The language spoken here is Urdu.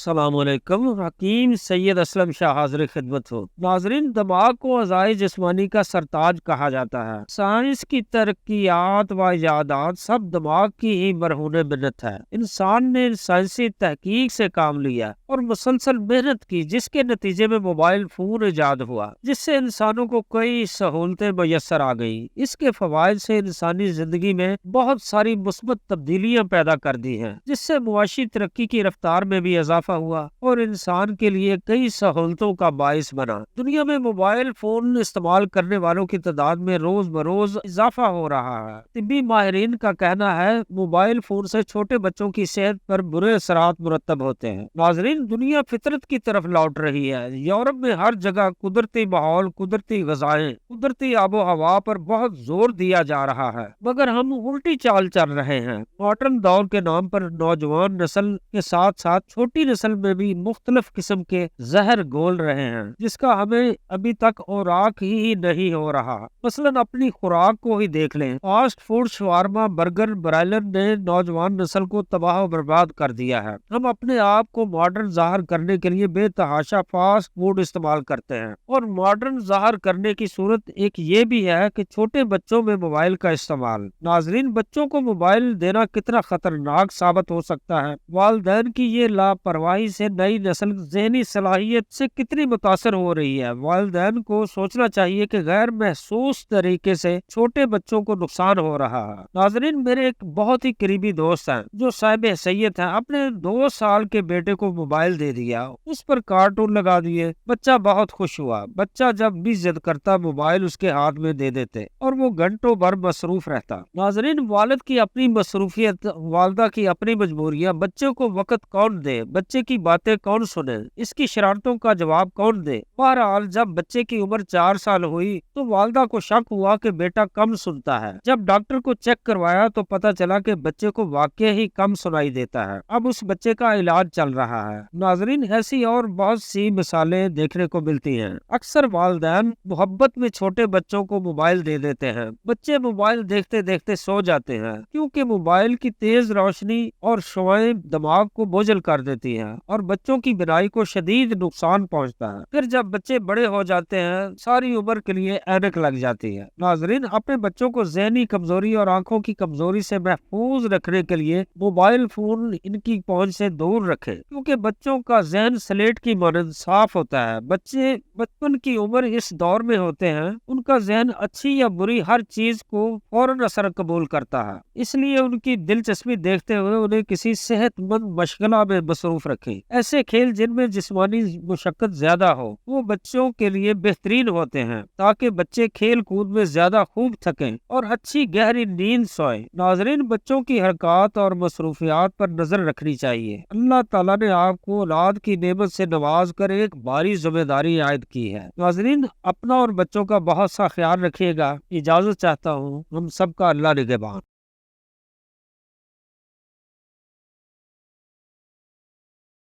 السلام علیکم۔ حکیم سید اسلم شاہ حاضر خدمت ہو۔ ناظرین، دماغ کو اعضائے جسمانی کا سرتاج کہا جاتا ہے۔ سائنس کی ترقیات و ایجادات سب دماغ کی ہی مرہون منت ہے۔ انسان نے سائنسی تحقیق سے کام لیا اور مسلسل محنت کی، جس کے نتیجے میں موبائل فون ایجاد ہوا، جس سے انسانوں کو کئی سہولتیں میسر آ گئیں۔ اس کے فوائد سے انسانی زندگی میں بہت ساری مثبت تبدیلیاں پیدا کر دی ہیں، جس سے معاشی ترقی کی رفتار میں بھی اضافہ ہوا اور انسان کے لیے کئی سہولتوں کا باعث بنا۔ دنیا میں موبائل فون استعمال کرنے والوں کی تعداد میں روز بروز اضافہ ہو رہا ہے۔ طبی ماہرین کا کہنا ہے موبائل فون سے چھوٹے بچوں کی صحت پر برے اثرات مرتب ہوتے ہیں۔ ناظرین، دنیا فطرت کی طرف لوٹ رہی ہے۔ یورپ میں ہر جگہ قدرتی ماحول، قدرتی غذائیں، قدرتی آب و ہوا پر بہت زور دیا جا رہا ہے، مگر ہم الٹی چال چل رہے ہیں۔ ماڈرن دور کے نام پر نوجوان نسل کے ساتھ ساتھ چھوٹی نسل میں بھی مختلف قسم کے زہر گھول رہے ہیں، جس کا ہمیں ابھی تک خوراک ہی نہیں ہو رہا۔ مثلاً اپنی خوراک کو ہی دیکھ لیں۔ Fast food, shawarma, burger, broiler نے نوجوان نسل کو تباہ و برباد کر دیا ہے۔ ہم اپنے آپ کو ماڈرن ظاہر کرنے کے لیے بے تحاشا فاسٹ فوڈ استعمال کرتے ہیں، اور ماڈرن ظاہر کرنے کی صورت ایک یہ بھی ہے کہ چھوٹے بچوں میں موبائل کا استعمال۔ ناظرین، بچوں کو موبائل دینا کتنا خطرناک ثابت ہو سکتا ہے۔ والدین کی یہ لاپرواہی سے نئی نسل ذہنی صلاحیت سے کتنی متاثر ہو رہی ہے۔ والدین کو سوچنا چاہیے کہ غیر محسوس طریقے سے چھوٹے بچوں کو نقصان ہو رہا ہے۔ ناظرین، میرے ایک بہت ہی قریبی دوست ہیں جو صاحب حیثیت ہیں، اپنے 2 سال کے بیٹے کو موبائل دے دیا، اس پر کارٹون لگا دیے۔ بچہ بہت خوش ہوا۔ بچہ جب بھی ضد کرتا موبائل اس کے ہاتھ میں دے دیتے اور وہ گھنٹوں بھر مصروف رہتا۔ ناظرین، والد کی اپنی مصروفیت، والدہ کی اپنی مجبوریاں، بچوں کو وقت کون دے، بچے کی باتیں کون سنے، اس کی شرارتوں کا جواب کون دے۔ بہرحال جب بچے کی عمر 4 سال ہوئی تو والدہ کو شک ہوا کہ بیٹا کم سنتا ہے۔ جب ڈاکٹر کو چیک کروایا تو پتہ چلا کہ بچے کو واقعی ہی کم سنائی دیتا ہے۔ اب اس بچے کا علاج چل رہا ہے۔ ناظرین، ایسی اور بہت سی مثالیں دیکھنے کو ملتی ہیں۔ اکثر والدین محبت میں چھوٹے بچوں کو موبائل دے دیتے ہیں۔ بچے موبائل دیکھتے دیکھتے سو جاتے ہیں، کیونکہ موبائل کی تیز روشنی اور شعاعیں دماغ کو بوجھل کر دیتی ہیں اور بچوں کی بینائی کو شدید نقصان پہنچتا ہے۔ پھر جب بچے بڑے ہو جاتے ہیں، ساری عمر کے لیے اینک لگ جاتی ہے۔ ناظرین، اپنے بچوں کو ذہنی کمزوری اور آنکھوں کی کمزوری سے محفوظ رکھنے کے لیے موبائل فون ان کی پہنچ سے دور رکھیں، کیونکہ بچوں کا ذہن سلیٹ کی مانند صاف ہوتا ہے۔ بچے بچپن کی عمر اس دور میں ہوتے ہیں، ان کا ذہن اچھی یا بری ہر چیز کو فوراً اثر قبول کرتا ہے۔ اس لیے ان کی دلچسپی دیکھتے ہوئے انہیں کسی صحت مند مشغلہ میں مصروف رکھیں۔ ایسے کھیل جن میں جسمانی مشقت زیادہ ہو وہ بچوں کے لیے بہترین ہوتے ہیں، تاکہ بچے کھیل کود میں زیادہ خوب تھکیں اور اچھی گہری نیند سوئیں۔ ناظرین، بچوں کی حرکات اور مصروفیات پر نظر رکھنی چاہیے۔ اللہ تعالیٰ نے آپ کو اولاد کی نعمت سے نواز کر ایک بھاری ذمہ داری عائد کی ہے۔ ناظرین، اپنا اور بچوں کا بہت سا خیال رکھیے گا۔ اجازت چاہتا ہوں، ہم سب کا اللہ نگہبان۔